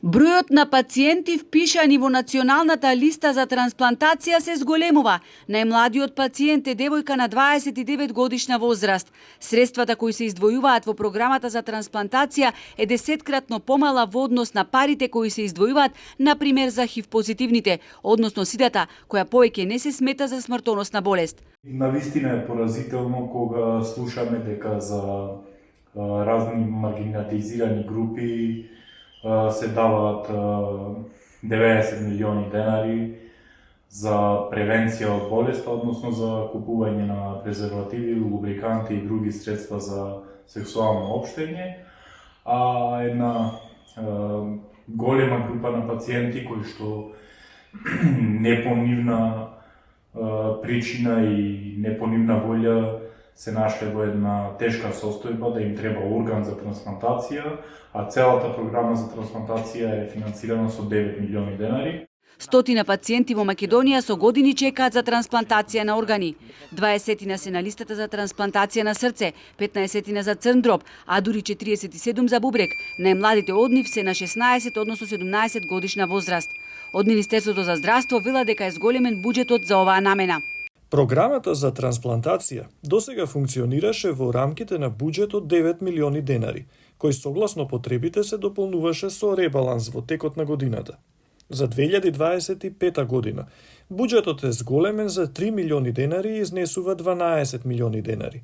Бројот на пациенти впишани во националната листа за трансплантација се зголемува. Најмладиот пациент е девојка на 29 годишна возраст. Средствата кои се издвојуваат во програмата за трансплантација е 10-кратно помала во однос на парите кои се издвојуваат, например за ХИВ позитивните, односно сидата, која повеќе не се смета за смртоносна болест. Навистина е поразително кога слушаме дека за разни маргинализирани групи се даваат 90 милиони денари за превенција од болеста, односно за купување на презервативи, лубриканти и други средства за сексуално општење, а една голема група на пациенти кои што не по нивна причина и не по нивна волја се нашле во една тешка состојба да им треба орган за трансплантација, а целата програма за трансплантација е финансирана со 9 милиони денари. Стотина пациенти во Македонија со години чекаат за трансплантација на органи. 20 се на листата за трансплантација на срце, 15 за црн дроб, а дури 47 за бубрек. Најмладите од нив се на 16, односно 17 годишна возраст. Од Министерството за здравство вела дека е зголемен буџетот за оваа намена. Програмата за трансплантација досега функционираше во рамките на буџет од 9 милиони денари, кој согласно потребите се дополнуваше со ребаланс во текот на годината. За 2025 година буџетот е зголемен за 3 милиони денари и изнесува 12 милиони денари.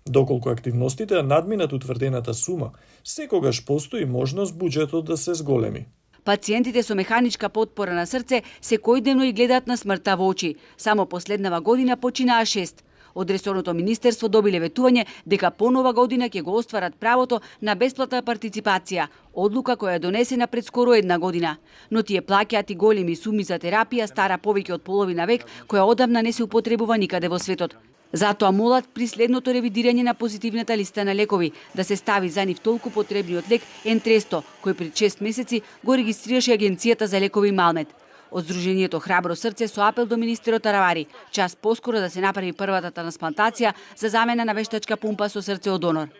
Доколку активностите надминат утврдената сума, секогаш постои можност буџетот да се зголеми. Пациентите со механичка потпора на срце секојдневно и гледаат на смртта во очи. Само последнава година починаа 6. Од ресорното министерство добиле ветување дека по нова година ќе го остварат правото на бесплатна партиципација, одлука која е донесена пред скоро една година. Но тие плаќаат и големи суми за терапија стара повеќе од половина век, која одамна не се употребува никаде во светот. Затоа молат при следното ревидирање на позитивната листа на лекови да се стави за нив толку потребниот лек Ентресто, кој пред 6 месеци го регистрираше Агенцијата за лекови Малмет. Од Сдруженијето Храбро срце со апел до министерот Аравари, час поскоро да се направи првата трансплантација за замена на вештачка пумпа со срце од донор.